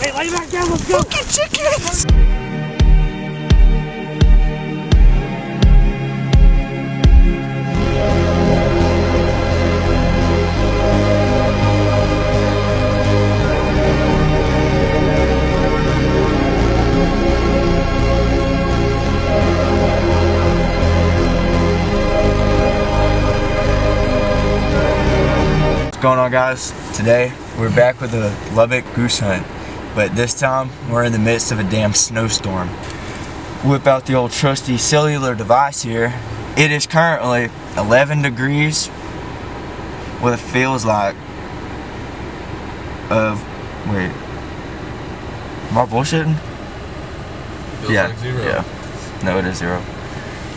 Hey, lay back down, let's go! Fucking chickens! What's going on, guys? Today we're back with a Lubbock goose hunt, but this time we're in the midst of a damn snowstorm. Whip out the old trusty cellular device here. It is currently 11 degrees what it feels like wait, am I bullshitting? Feels Yeah, like 0. yeah, no, it is 0.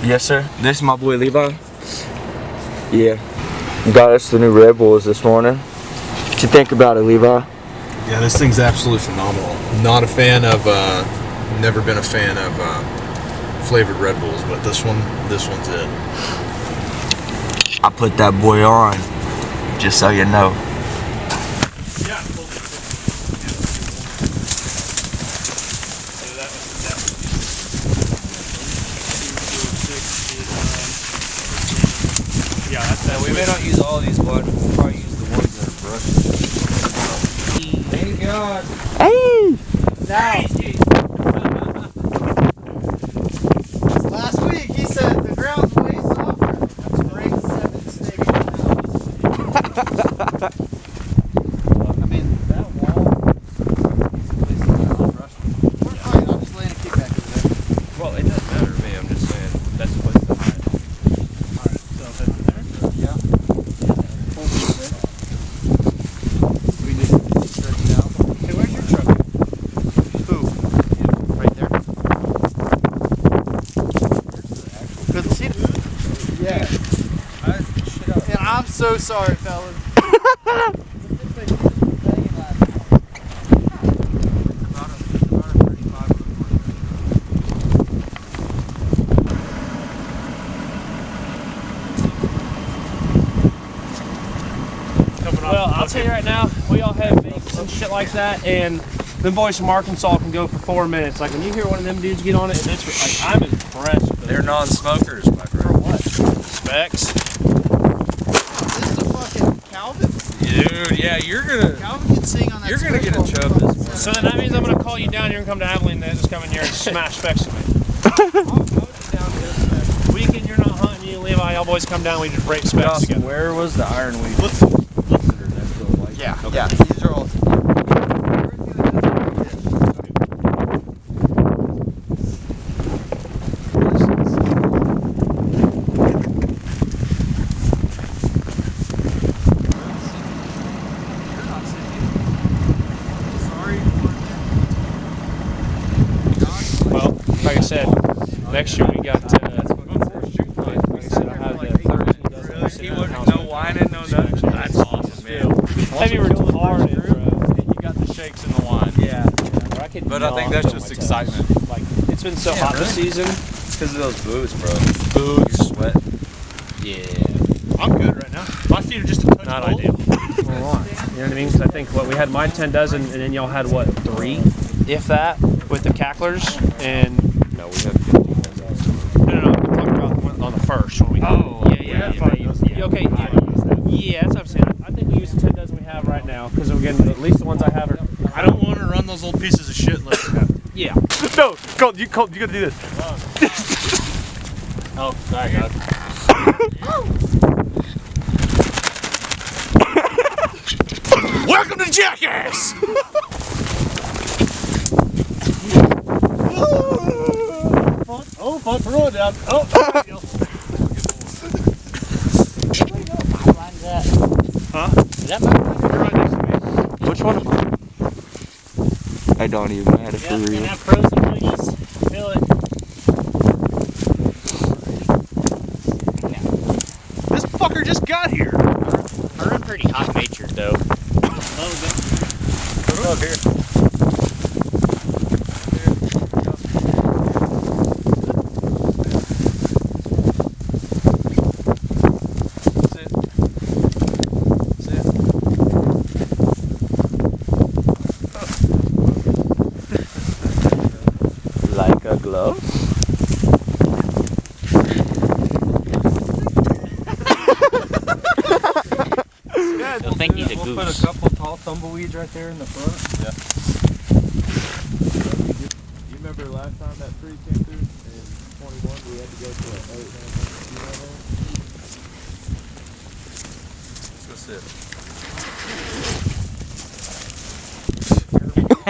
Yes sir, this is my boy Levi. Yeah, got us the new Red Bulls this morning. What you think about it, Levi? Yeah, this thing's absolutely phenomenal. Not a fan of, never been a fan of flavored Red Bulls, but this one's it. I put that boy on, just so you know. Yeah, we may not use all these, but we'll probably use the ones that are brushed. Thank God. Hey! Nice. Last week he said the ground's way softer. That's great 7 steak. I mean, that wall. We're fine. I'll just lay in a kickback over there. Well, it doesn't matter to me. I'm just saying that's the place to hide. Alright, so that's in there? Yeah. We just stretch it out. Hey, where's your truck? Who? Right there. Couldn't see it. Yeah. And I'm so sorry, fellas. Well, I'll tell you right now, we all have vapes and shit like that, and them boys from Arkansas can go for 4 minutes. Like when you hear one of them dudes get on it, it's like I'm impressed with They're them. non-smokers, my For friend. what? Specs. This is a fucking Calvin. Dude, yeah, Calvin can sing on that. You're gonna get a chub this morning. So then that means I'm gonna call you down. You're gonna come to Abilene, then just come in here and smash specs with me. Weekend you're not hunting, you Levi, y'all boys come down. We just break specs together. Where was the iron weed? Yeah, yeah. These are all. Well, like I said, next year we got. Like I said, I have the 13 dozen sitting in the house. No whining, no nothing. That's awesome, man. Have you retarded, bro? You got the shakes and the wine. Yeah. But I think that's just excitement. Like it's been so hot this season. Because of those boots, bro. Boots. Sweat. Yeah. I'm good right now. My feet are just a touch Not cold. ideal. You know what I mean? Because I think what we had my 10 dozen, and then y'all had what 3, if that, with the cacklers, and No, we have 15 dozen. no, I'm talking about the one on the first one we had. Yeah. Okay, yeah, that's what I'm saying. I think we use the 10 dozen we have right now, because again, at least the ones I have are. I don't want to run those old pieces of shit unless we have to. Yeah. No, Colt, you gotta do this. Oh, sorry, guys. Welcome to Jackass! Oh, fuck, we're rolling down. Oh, Huh? Is that my You're right next to me. Which one? I don't even know how to for real. that frozen please? Feel it. this fucker just got here. I'm pretty hot natured though. Up here. glove. I think he's a We'll goose. put a couple tall tumbleweeds right there in the front. Yeah. You remember last time that tree came through in 21? We had to go to an 8-man.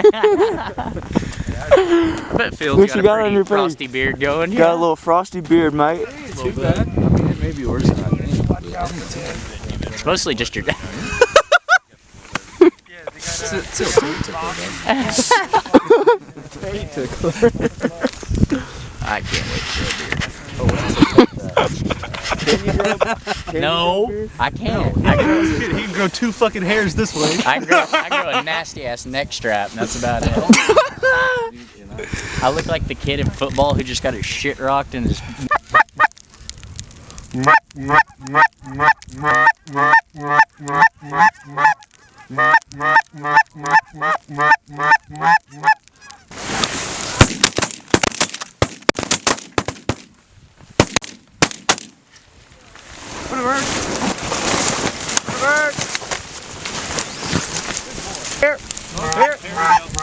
I bet Phil's What got you a got on pretty your face? frosty beard going. Got a little frosty beard, mate. Too bad. I mean, it may be worse than I think. Mostly just your dad. I can't wait for a beard. No, I can't. He can grow 2 fucking hairs this way. I can grow a nasty ass neck strap, and that's about it. I look like the kid in football who just got his shit rocked and his.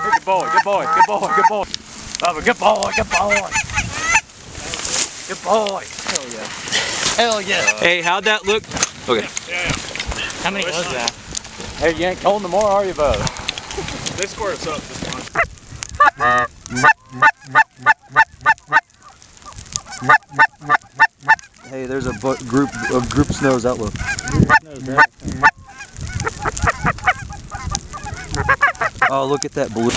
Good boy, good boy, good boy, good boy. Bubba, good boy, good boy. Good boy. Hell yeah. Hell yeah. Hey, how'd that look? Okay. How many was that? Hey, you ain't cold no more, are you, Bubba? They score us up this time. Hey, there's a group snows outlook. Oh, look at that blue.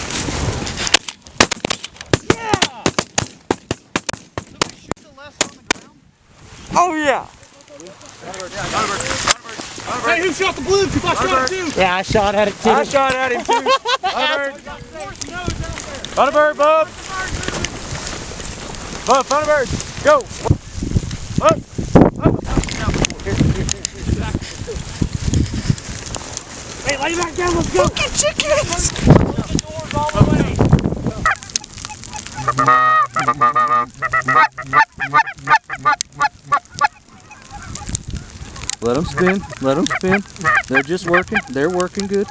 Oh yeah! Hey, who shot the blue? Because I shot it too. Yeah, I shot at it too. I shot at him too. Thunderbird, Bub. Bub, Thunderbird, go. Up. Hey, lay back down. Let's go. Fucking chickens! Let them spin. Let them spin. They're just working. They're working good.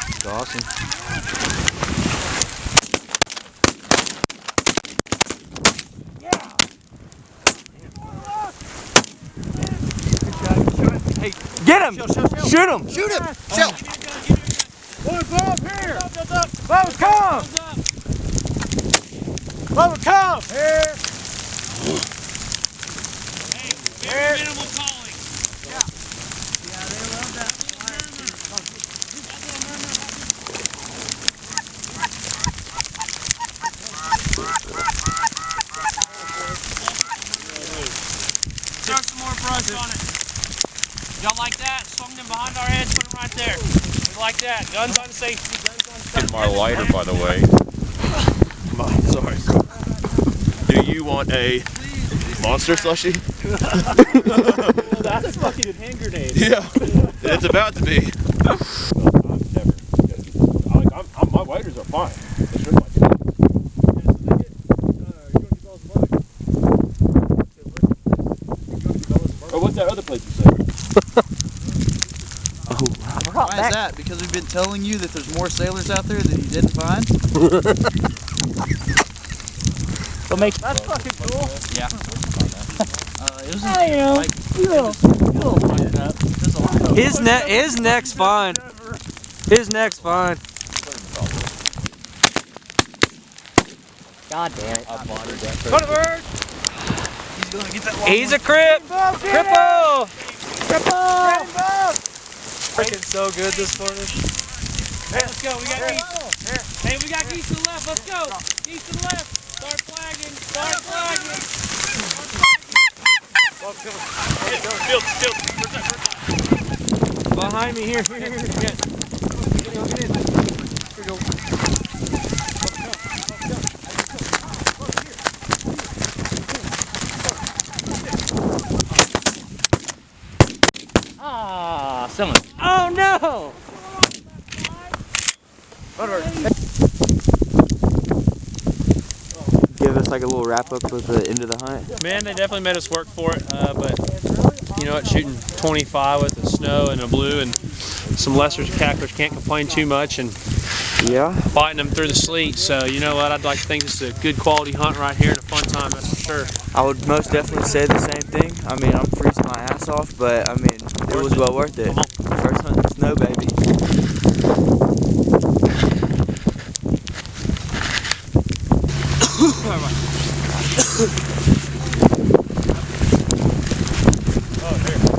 It's awesome. Hey, Get him! Shoot him! Shoot him! Shoot! Boys, Bob, here! Bob, come! Bob, come! Here! Hey, minimal calling. Yeah, they love that. Throw some more brush on it. Y'all like that? Swung them behind our heads, put them right there. We like that. Guns on safety, guns on safety. My lighter, by the way. Sorry. Do you want a monster slushie? That's a fucking hand grenade. Yeah, it's about to be. My waders are fine. It's just my teeth. Or what's that other place you said? Why is that? Because we've been telling you that there's more sailors out there that you didn't find? What makes That's fucking cool. Yeah. His neck's fine. His neck's fine. God damn it. He's a crip. Cripple. Freaking so good this morning. Hey, let's go. We got geese. Hey, we got geese to the left. Let's go. Geese to the left. Start flagging. Start flagging. Behind me here. Ah, someone. Oh no! Give us like a little wrap up with the end of the hunt. Man, they definitely made us work for it, but you know what? Shooting 25 with the snow and a blue and some lesser cacklers can't complain too much, and Yeah. fighting them through the sleet. So you know what? I'd like to think this is a good quality hunt right here and a fun time, that's for sure. I would most definitely say the same thing. I mean, I'm freezing my ass off, but I mean, it was well worth it. First hunt in the snow, baby.